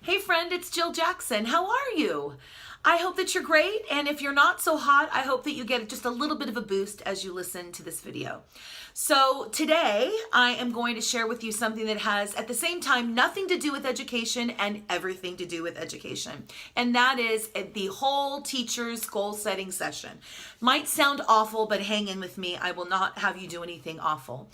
Hey friend, it's Jill Jackson. How are you? I hope that you're great, and if you're not so hot, I hope that you get just a little bit of a boost as you listen to this video. So today, I am going to share with you something that has, at the same time, nothing to do with education and everything to do with education. And that is the whole teacher's goal setting session. Might sound awful, but hang in with me. I will not have you do anything awful.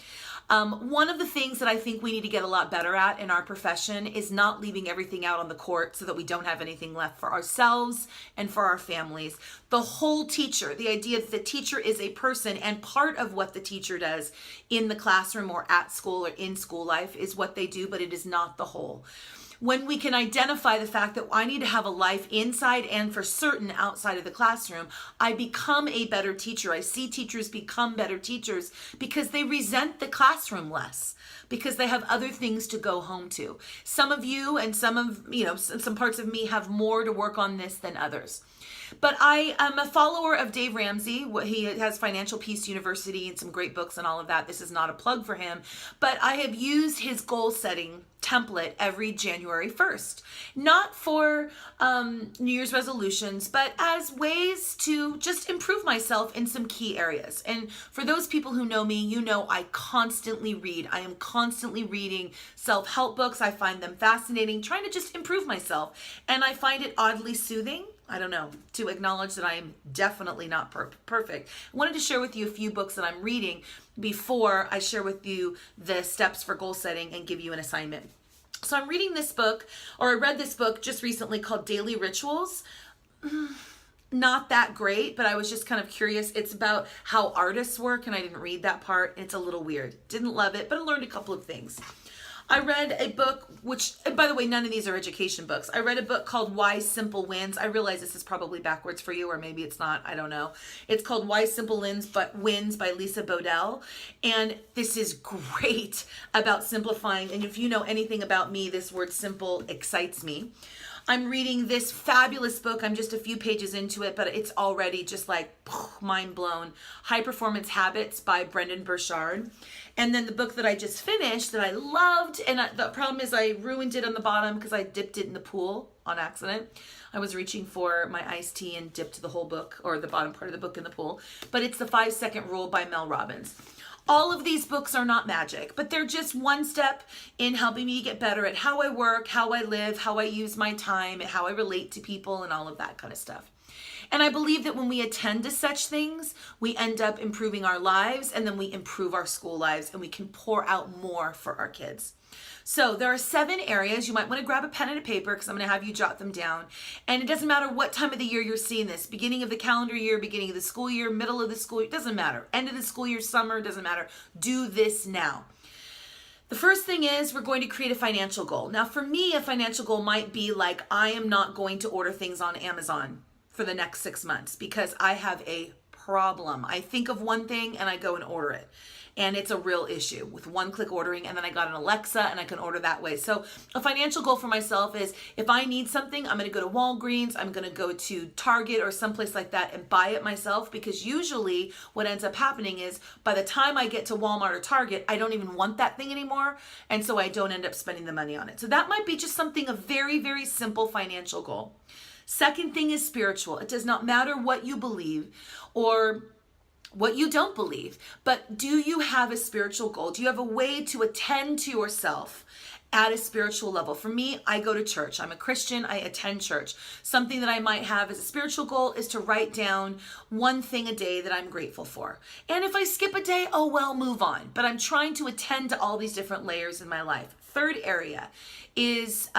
One of the things that I think we need to get a lot better at in our profession is not leaving everything out on the court so that we don't have anything left for ourselves and for our families. The whole teacher, the idea that the teacher is a person, and part of what the teacher does in the classroom or at school or in school life is what they do, but it is not the whole. When we can identify the fact that I need to have a life inside and for certain outside of the classroom, I become a better teacher. I see teachers become better teachers because they resent the classroom less, because they have other things to go home to. Some of you and some parts of me have more to work on this than others. But I am a follower of Dave Ramsey. He has Financial Peace University and some great books and all of that. This is not a plug for him, but I have used his goal setting template every January 1st. Not for New Year's resolutions, but as ways to just improve myself in some key areas. And for those people who know me, you know I constantly read. I am constantly reading self-help books. I find them fascinating, trying to just improve myself. And I find it oddly soothing, I don't know, to acknowledge that I am definitely not perfect. I wanted to share with you a few books that I'm reading before I share with you the steps for goal setting and give you an assignment. So I'm reading this book, or I read this book just recently called Daily Rituals. Not that great, but I was just kind of curious. It's about how artists work, and I didn't read that part. It's a little weird. Didn't love it, but I learned a couple of things. I read a book, which, by the way, none of these are education books. I read a book called Why Simple Wins. I realize this is probably backwards for you, or maybe it's not. I don't know. It's called Why Simple Wins by Lisa Bodell. And this is great about simplifying. And if you know anything about me, this word simple excites me. I'm reading this fabulous book. I'm just a few pages into it, but it's already just like mind blown. High Performance Habits by Brendon Burchard. And then the book that I just finished that I loved, and the problem is I ruined it on the bottom because I dipped it in the pool on accident. I was reaching for my iced tea and dipped the whole book, or the bottom part of the book, in the pool. But it's The 5-Second Rule by Mel Robbins. All of these books are not magic, but they're just one step in helping me get better at how I work, how I live, how I use my time, and how I relate to people, and all of that kind of stuff. And I believe that when we attend to such things, we end up improving our lives, and then we improve our school lives, and we can pour out more for our kids. So there are 7 areas. You might want to grab a pen and a paper because I'm going to have you jot them down. And it doesn't matter what time of the year you're seeing this. Beginning of the calendar year, beginning of the school year, middle of the school year, doesn't matter. End of the school year, summer, doesn't matter. Do this now. The first thing is we're going to create a financial goal. Now for me, a financial goal might be like, I am not going to order things on Amazon for the next 6 months because I have a problem. I think of one thing and I go and order it. And it's a real issue with one-click ordering, and then I got an Alexa and I can order that way. So a financial goal for myself is if I need something, I'm going to go to Walgreens, I'm going to go to Target or someplace like that and buy it myself, because usually what ends up happening is by the time I get to Walmart or Target, I don't even want that thing anymore, and so I don't end up spending the money on it. So that might be just something, a very, very simple financial goal. Second thing is spiritual. It does not matter what you believe or what you don't believe, but do you have a spiritual goal? Do you have a way to attend to yourself at a spiritual level? For me, I go to church. I'm a Christian. I attend church. Something that I might have as a spiritual goal is to write down one thing a day that I'm grateful for. And if I skip a day, oh well, move on. But I'm trying to attend to all these different layers in my life. Third area is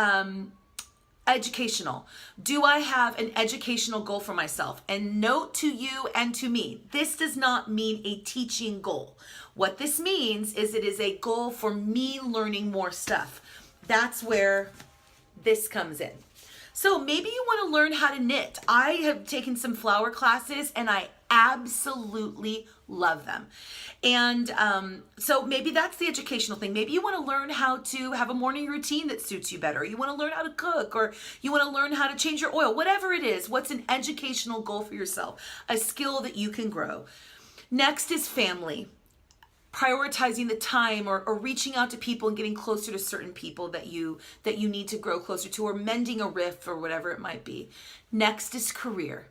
educational. Do I have an educational goal for myself? And note to you and to me, this does not mean a teaching goal. What this means is it is a goal for me learning more stuff. That's where this comes in. So maybe you want to learn how to knit. I have taken some flower classes and I absolutely love them. And so maybe that's the educational thing. Maybe you want to learn how to have a morning routine that suits you better. You want to learn how to cook, or you want to learn how to change your oil, whatever it is. What's an educational goal for yourself? A skill that you can grow. Next is family. prioritizing the time or reaching out to people and getting closer to certain people that you need to grow closer to, or mending a rift or whatever it might be. Next is career.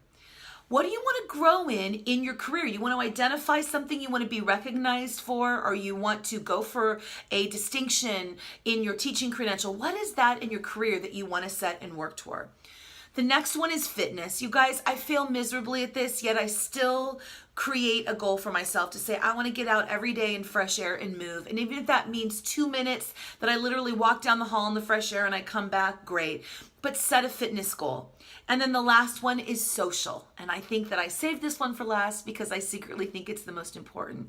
What do you want to grow in your career? You want to identify something you want to be recognized for, or you want to go for a distinction in your teaching credential. What is that in your career that you want to set and work toward? The next one is fitness. You guys, I fail miserably at this, yet I still create a goal for myself to say, I want to get out every day in fresh air and move. And even if that means 2 minutes that I literally walk down the hall in the fresh air and I come back, great. But set a fitness goal. And then the last one is social. And I think that I saved this one for last because I secretly think it's the most important.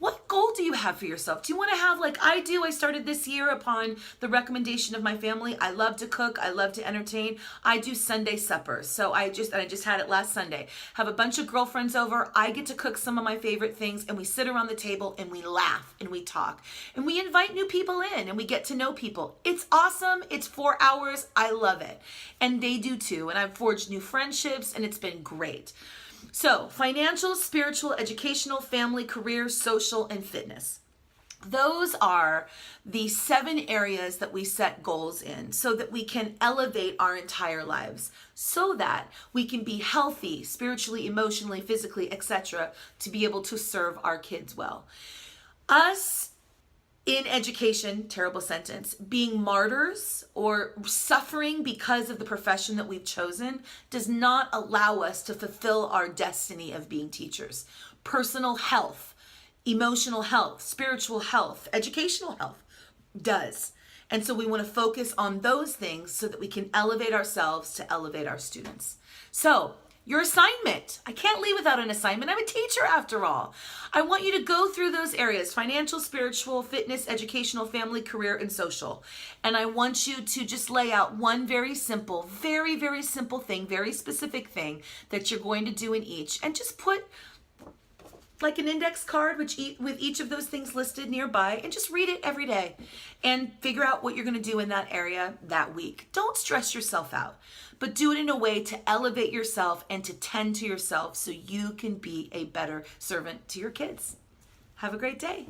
What goal do you have for yourself? Do you want to have, like I do? I started this year upon the recommendation of my family. I love to cook. I love to entertain. I do Sunday suppers. So I just had it last Sunday. Have a bunch of girlfriends over. I get to cook some of my favorite things, and we sit around the table and we laugh and we talk and we invite new people in and we get to know people. It's awesome. It's 4 hours. I love it. And they do too. And I've forged new friendships and it's been great. So, financial, spiritual, educational, family, career, social, and fitness. Those are the 7 areas that we set goals in so that we can elevate our entire lives, so that we can be healthy spiritually, emotionally, physically, etc., to be able to serve our kids well. Us in education, terrible sentence, being martyrs or suffering because of the profession that we've chosen does not allow us to fulfill our destiny of being teachers. Personal health, emotional health, spiritual health, educational health does. And so we want to focus on those things so that we can elevate ourselves to elevate our students. So, your assignment. I can't leave without an assignment. I'm a teacher after all. I want you to go through those areas: financial, spiritual, fitness, educational, family, career, and social. And I want you to just lay out one very simple, very, very simple thing, very specific thing that you're going to do in each. And just put like an index card with each of those things listed nearby, and just read it every day and figure out what you're going to do in that area that week. Don't stress yourself out, but do it in a way to elevate yourself and to tend to yourself so you can be a better servant to your kids. Have a great day.